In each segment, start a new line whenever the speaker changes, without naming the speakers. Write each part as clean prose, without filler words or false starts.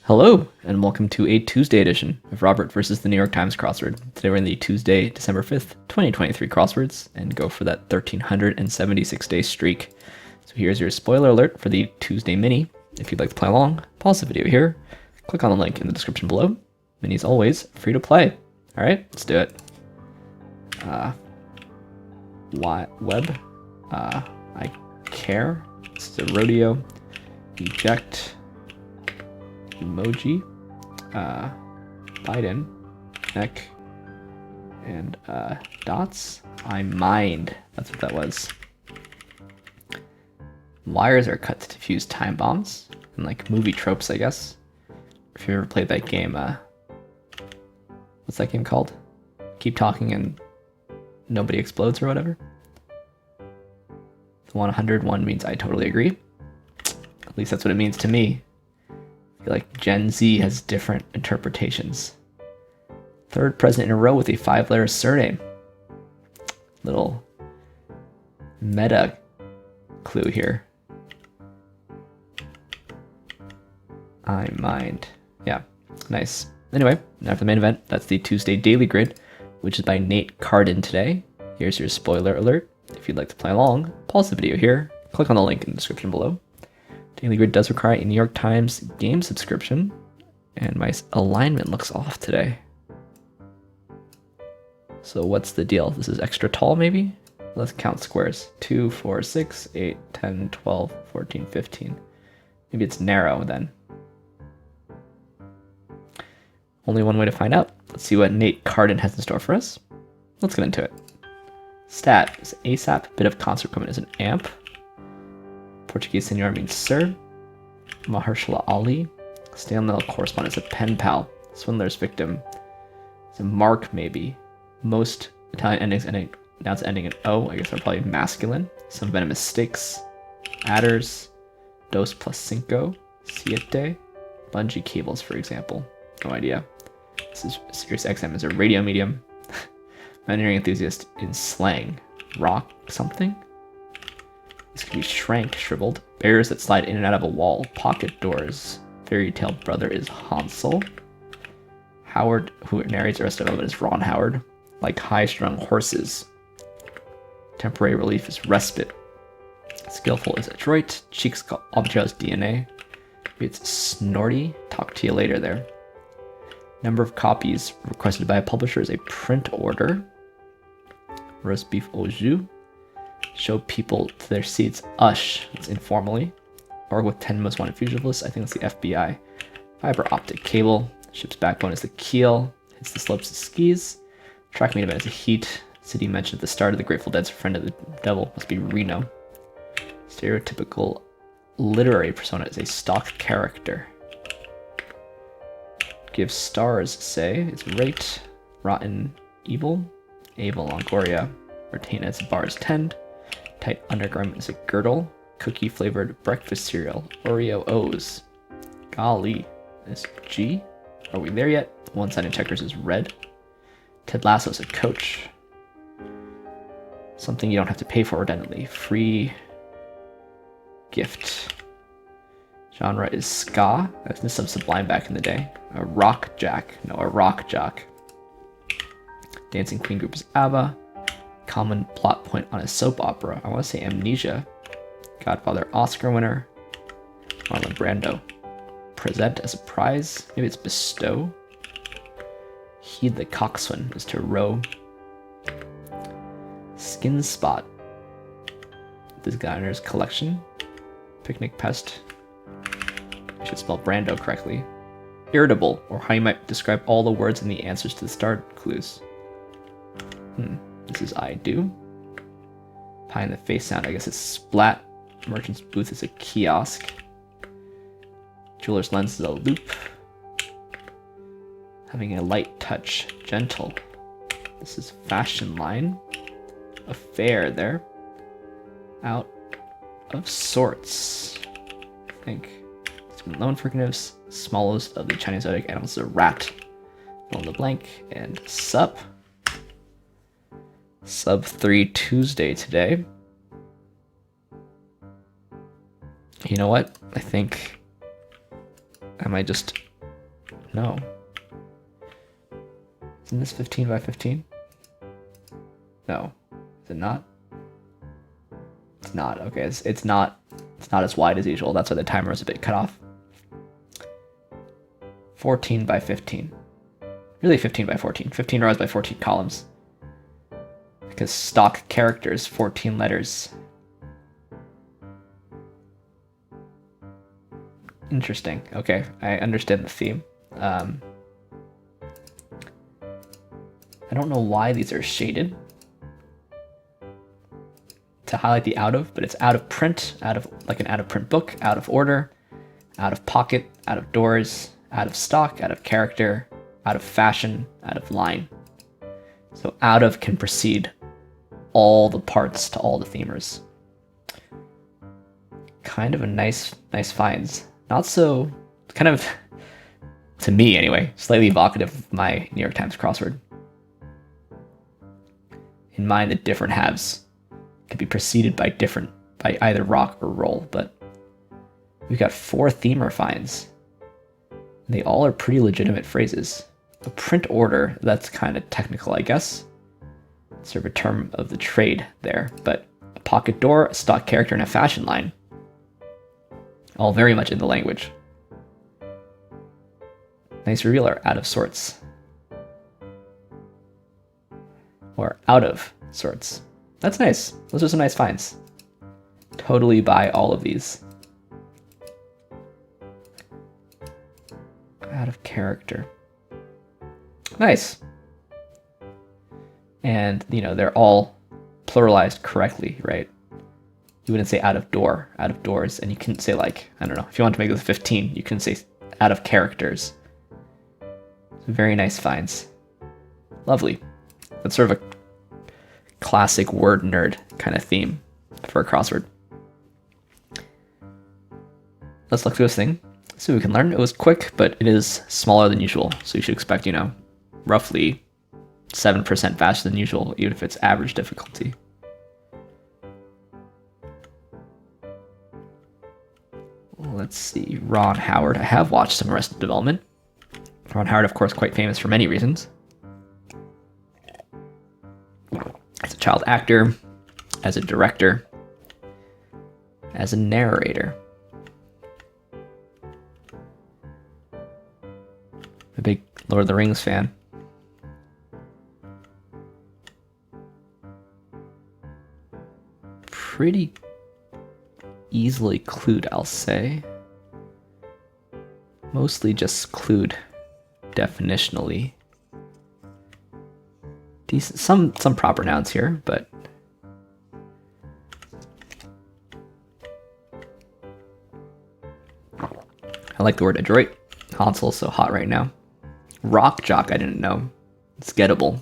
Hello, and welcome to a Tuesday edition of Robert versus the New York Times Crossword. Today we're in the Tuesday, December 5th, 2023 crosswords, and go for that 1,376-day streak. So here's your spoiler alert for the Tuesday mini. If you'd like to play along, pause the video here, click on the link in the description below. Mini's always free to play. Alright, let's do it. Web. I care. This is a rodeo. Eject. Emoji, Biden, neck, and dots. I mind. That's what that was. Wires are cut to defuse time bombs and like movie tropes, I guess. If you ever played that game, what's that game called? Keep talking and nobody explodes or whatever. The 101 means I totally agree. At least that's what it means to me. I feel like Gen Z has different interpretations. Third president in a row with a 5-letter surname. Little meta clue here. I mind. Yeah, nice. Anyway, now for the main event, that's the Tuesday Daily Grid, which is by Nate Cardin today. Here's your spoiler alert. If you'd like to play along, pause the video here, click on the link in the description below. Daily Grid does require a New York Times game subscription, and my alignment looks off today. So what's the deal? This is extra tall, maybe? Let's count squares. 2, 4, 6, 8, 10, 12, 14, 15. Maybe it's narrow then. Only one way to find out. Let's see what Nate Cardin has in store for us. Let's get into it. Stat is ASAP, bit of concert equipment is an amp. Portuguese senor means sir. Mahershala Ali. Stanley correspondent is a pen pal. Swindler's victim is a mark, maybe. Most Italian endings nouns ending in O, I guess are probably masculine. Some venomous sticks. Adders. Dos plus cinco. Siete. Bungee cables, for example. No idea. This is Sirius XM is a radio medium. Mountaineering enthusiast in slang. Rock something? This could be shrank, shriveled. Bears that slide in and out of a wall. Pocket doors. Fairy tale brother is Hansel. Howard, who narrates the rest of it, is Ron Howard. Like high-strung horses. Temporary relief is respite. Skillful is adroit. Cheeks all materials DNA. Maybe it's snorty. Talk to you later there. Number of copies requested by a publisher is a print order. Roast beef au jus. Show people to their seats. Ush. It's informally. Or with 10 most wanted fugitives. I think it's the FBI. Fiber optic cable. Ship's backbone is the keel. Hits the slopes of skis. Track meet event is a heat. City mentioned at the start of the Grateful Dead's friend of the devil must be Reno. Stereotypical literary persona is a stock character. Give stars, say. It's rate. Rotten evil. Ava Longoria. Retain as bars tend. Tight undergarment is a girdle. Cookie flavored breakfast cereal. Oreo O's. Golly. Is G? Are we there yet? One-sided checkers is red. Ted Lasso is a coach. Something you don't have to pay for redundantly. Free gift. Genre is ska. That's the Sublime back in the day. A rock jack. No, a rock jock. Dancing Queen group is ABBA. Common plot point on a soap opera. I want to say Amnesia. Godfather Oscar winner. Marlon Brando. Present as a prize. Maybe it's bestow. Heed the coxswain is to row. Skin spot. Designer's collection. Picnic pest. I should spell Brando correctly. Irritable, or how you might describe all the words in the answers to the star clues. This is I do. Pie in the face sound, I guess it's splat. Merchant's booth is a kiosk. Jeweler's lens is a loop. Having a light touch, gentle. This is fashion line. Affair there. Out of sorts. I think it's been loan forgiveness. Smallest of the Chinese zodiac animals is a rat. Fill in the blank. And sup. Sub 3 Tuesday today. You know what? I think I might just No. Isn't this 15 by 15? No. Is it not? It's not. Okay, it's not as wide as usual. That's why the timer is a bit cut off. 14 by 15. Really 15 by 14. 15 rows by 14 columns. Because stock characters, 14 letters. Interesting. Okay, I understand the theme. I don't know why these are shaded to highlight the out of, but it's out of print, out of like an out of print book, out of order, out of pocket, out of doors, out of stock, out of character, out of fashion, out of line. So out of can precede all the parts to all the themers. Kind of a nice finds. Not so, kind of, to me anyway, slightly evocative of my New York Times crossword. In mind, the different halves could be preceded by either rock or roll, but we've got 4 themer finds. They all are pretty legitimate phrases. A print order, that's kind of technical, I guess. Sort of a term of the trade there, but a pocket door, a stock character, and a fashion line. All very much in the language. Nice revealer, out of sorts. Or out of sorts. That's nice. Those are some nice finds. Totally buy all of these. Out of character. Nice. And, you know, they're all pluralized correctly, right? You wouldn't say out of door, out of doors, and you couldn't say like, I don't know, if you want to make this 15, you couldn't say out of characters. Very nice finds. Lovely. That's sort of a classic word nerd kind of theme for a crossword. Let's look through this thing. See what we can learn. It was quick, but it is smaller than usual. So you should expect, you know, roughly 7% faster than usual, even if it's average difficulty. Let's see, Ron Howard. I have watched some Arrested Development. Ron Howard, of course, quite famous for many reasons. As a child actor, as a director, as a narrator. A big Lord of the Rings fan. Pretty easily clued, I'll say. Mostly just clued definitionally. Decent, some proper nouns here, but I like the word adroit. Console's so hot right now. Rock jock, I didn't know. It's gettable.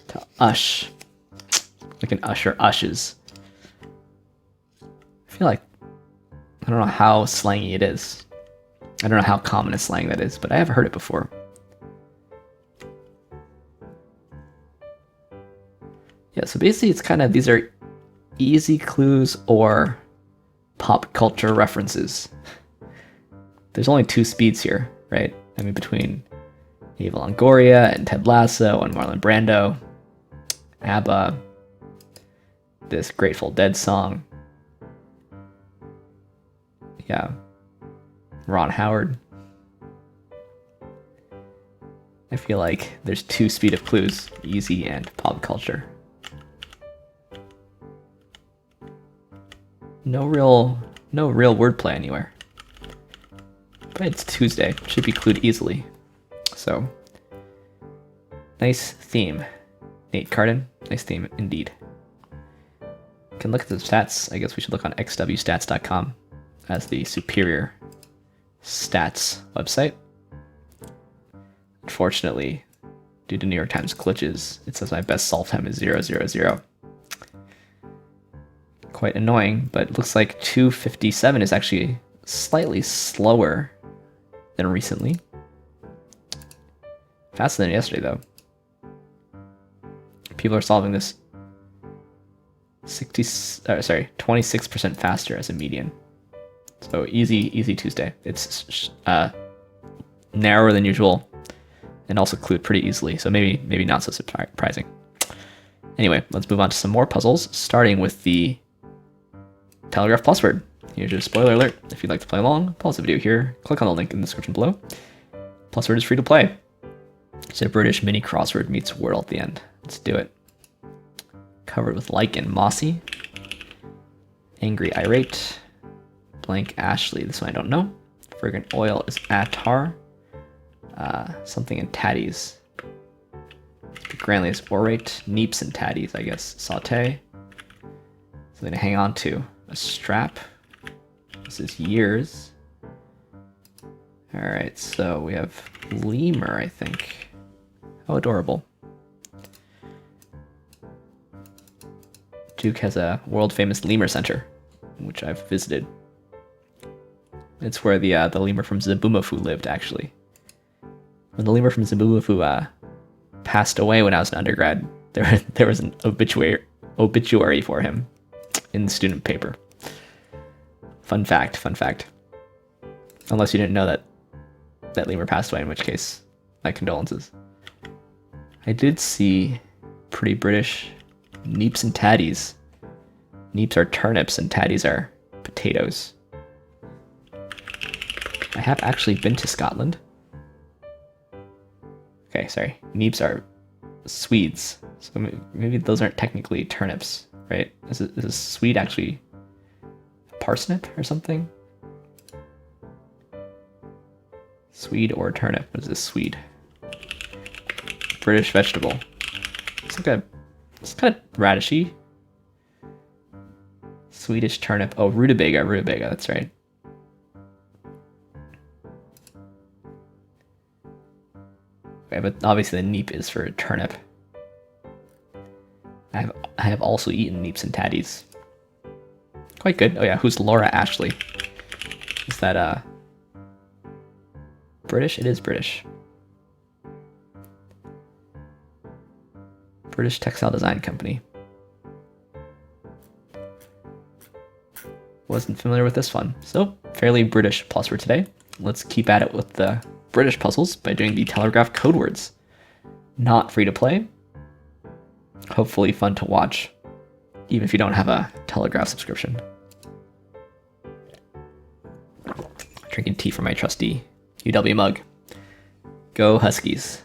To ush. Like an usher ushes. I feel like, I don't know how slangy it is. I don't know how common a slang that is, but I have heard it before. Yeah, so basically it's kind of, these are easy clues or pop culture references. There's only 2 speeds here, right? I mean, between Eva Longoria and Ted Lasso and Marlon Brando, ABBA, this Grateful Dead song. Yeah. Ron Howard. I feel like there's 2 speed of clues, easy and pop culture. No real wordplay anywhere. But it's Tuesday, should be clued easily. So, nice theme. Nate Cardin, nice theme indeed. Can look at the stats. I guess we should look on xwstats.com as the superior stats website. Unfortunately, due to New York Times glitches, it says my best solve time is 000. Quite annoying, but it looks like 2:57 is actually slightly slower than recently. Faster than yesterday, though. People are solving this 26% faster as a median. So easy Tuesday. It's narrower than usual, and also clued pretty easily. So maybe not so surprising. Anyway, let's move on to some more puzzles, starting with the Telegraph PlusWord. Here's your spoiler alert. If you'd like to play along, pause the video here, click on the link in the description below. PlusWord is free to play. It's a British mini crossword meets Wordle at the end. Let's do it. Covered with lichen, mossy. Angry, irate. Blank, Ashley. This one I don't know. Fragrant oil is attar. Something in tatties. Grandly is orate. Neeps and tatties, I guess. Saute. Something to hang on to. A strap. This is years. Alright, so we have lemur, I think. How adorable. Duke has a world-famous lemur center, which I've visited. It's where the lemur from Zabumafu lived, actually. When the lemur from Zabumafu passed away when I was an undergrad, there was an obituary for him in the student paper. Fun fact. Unless you didn't know that lemur passed away, in which case, my condolences. I did see pretty British neeps and tatties. Neeps are turnips and tatties are potatoes. I have actually been to Scotland. Okay, sorry. Neeps are Swedes. So maybe those aren't technically turnips, right? Is a Swede actually a parsnip or something? Swede or turnip? What is this? Swede. British vegetable. It's kind of radishy. Swedish turnip. Oh, rutabaga, that's right. Okay, but obviously the neep is for turnip. I have also eaten neeps and tatties. Quite good. Oh yeah, who's Laura Ashley? Is that British? It is British. British textile design company. Wasn't familiar with this one. So, fairly British PlusWord today. Let's keep at it with the British puzzles by doing the Telegraph Codewords. Not free to play. Hopefully fun to watch, even if you don't have a Telegraph subscription. Drinking tea from my trusty UW mug. Go Huskies.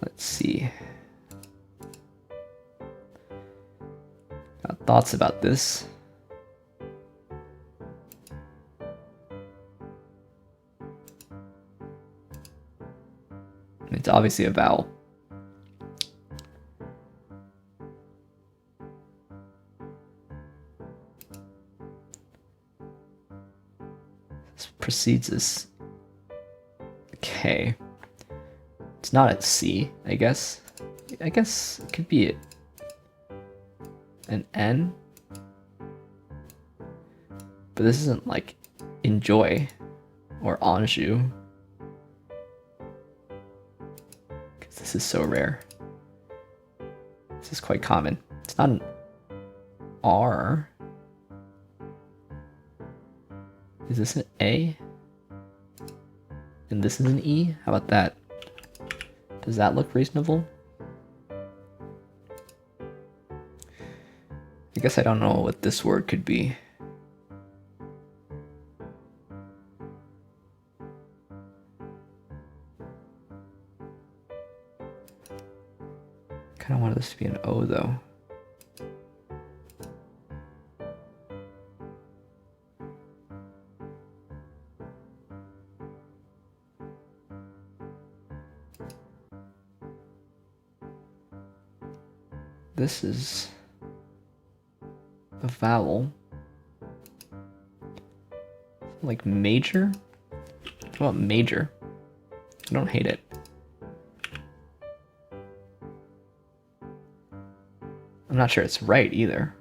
Let's see. Got thoughts about this. It's obviously a vowel. This precedes as K. It's not at C, I guess. I guess it could be an N. But this isn't like enjoy or Anjou. Because this is so rare. This is quite common. It's not an R. Is this an A? And this is an E? How about that? Does that look reasonable? I guess I don't know what this word could be. Kind of wanted this to be an O though. This is a vowel. Like major? What about major? I don't hate it. I'm not sure it's right either.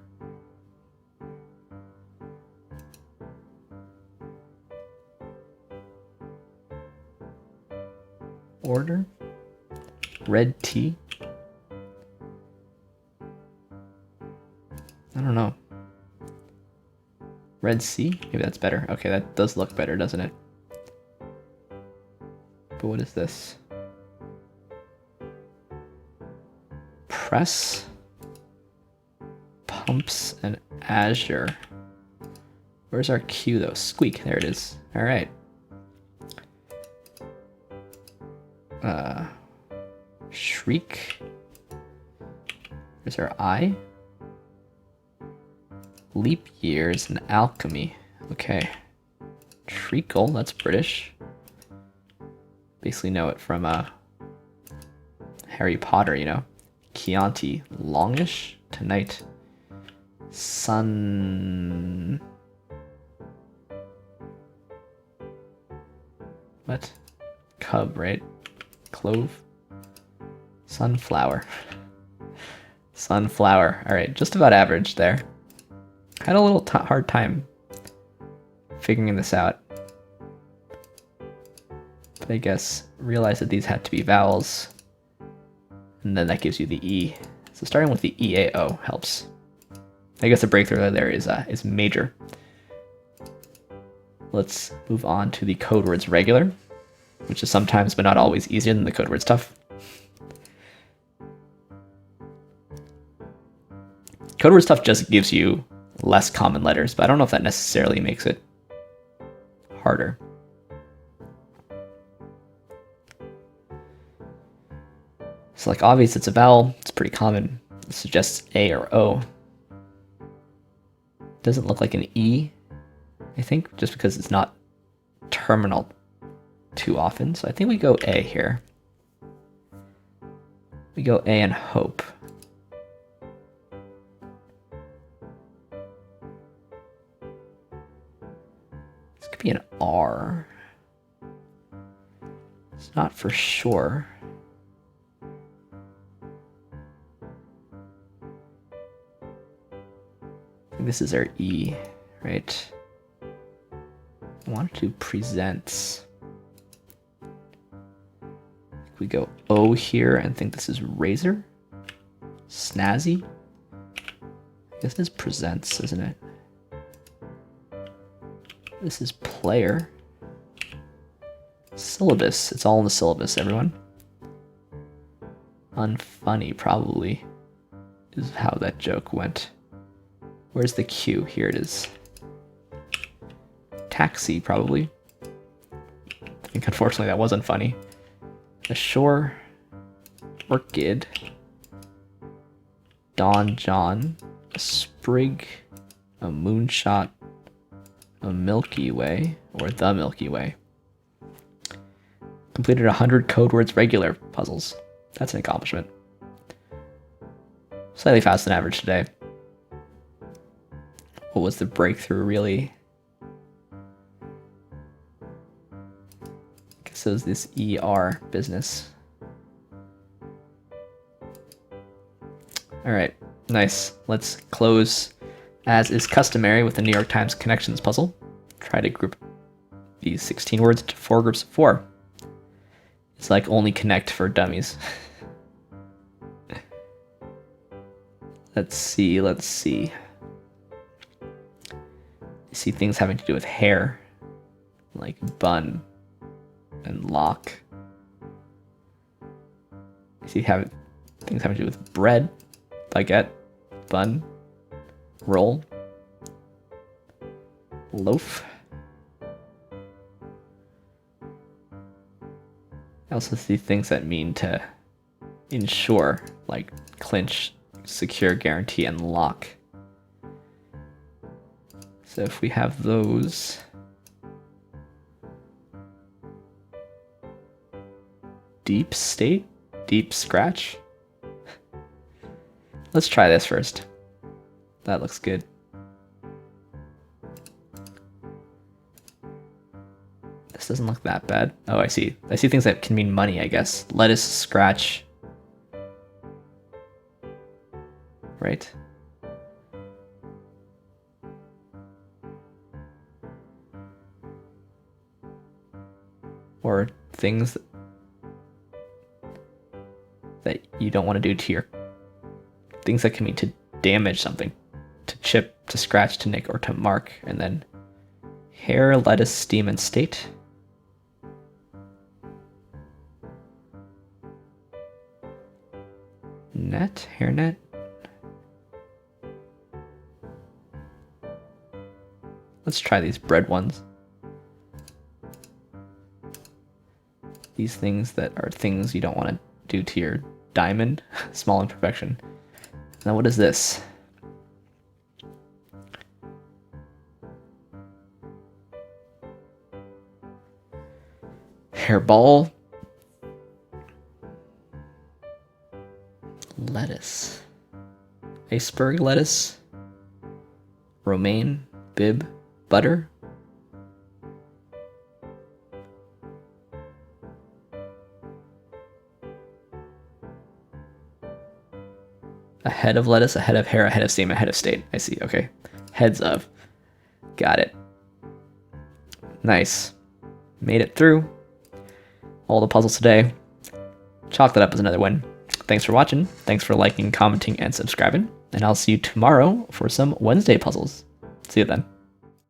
Order? Red tea? I don't know. Red Sea? Maybe that's better. Okay, that does look better, doesn't it? But what is this? Press, pumps, and Azure. Where's our Q though? Squeak, there it is. All right. Shriek. There's our I. Leap years and alchemy. Okay. Treacle, that's British. Basically know it from Harry Potter, you know. Chianti, longish. Tonight. Sun. What? Cub, right? Clove. Sunflower. Sunflower. All right, just about average there. Had a little hard time figuring this out. But I guess realize that these had to be vowels. And then that gives you the E. So starting with the EAO helps. I guess the breakthrough there is major. Let's move on to the Codewords regular, which is sometimes but not always easier than the Codewords tough. Codewords tough just gives you less common letters, but I don't know if that necessarily makes it harder. So like obvious, it's a vowel, it's pretty common. It suggests A or O. Doesn't look like an E, I think, just because it's not terminal too often. So I think we go A here. We go A and hope. This could be an R. It's not for sure. I think this is our E, right? I want to presents. We go O here and think this is razor. Snazzy. I guess this is presents, isn't it? This is player. Syllabus. It's all in the syllabus, everyone. Unfunny, probably, is how that joke went. Where's the Q? Here it is. Taxi, probably. I think unfortunately that wasn't funny. Ashore. Orchid. Don John. A sprig. A moonshot. A Milky Way. Or the Milky Way. Completed 100 Codewords regular puzzles. That's an accomplishment. Slightly faster than average today. What was the breakthrough, really? I guess it was this ER business. All right, nice. Let's close, as is customary, with the New York Times Connections puzzle. Try to group these 16 words into 4 groups of 4. It's like only connect for dummies. Let's see. You see things having to do with hair, like bun and lock. You see things having to do with bread, baguette, bun, roll, loaf. I also see things that mean to ensure, like clinch, secure, guarantee, and lock. So if we have those, deep state, deep scratch. Let's try this first. That looks good. This doesn't look that bad. Oh, I see. I see things that can mean money, I guess. Lettuce, scratch. Right? Or things that you don't want to do to your... Things that can mean to damage something. To to chip, to scratch, to nick, or to mark. And then hair, lettuce, steam, and state. Net, hairnet. Let's try these bread ones. These things that are things you don't want to do to your diamond. Small imperfection. Now what is this? Hairball. Lettuce. Iceberg lettuce. Romaine. Bib. Butter. A head of lettuce, a head of hair, a head of steam, a head of state. I see, okay. Heads of. Got it. Nice. Made it through all the puzzles today. Chalk that up as another win. Thanks for watching. Thanks for liking, commenting, and subscribing. And I'll see you tomorrow for some Wednesday puzzles. See you then.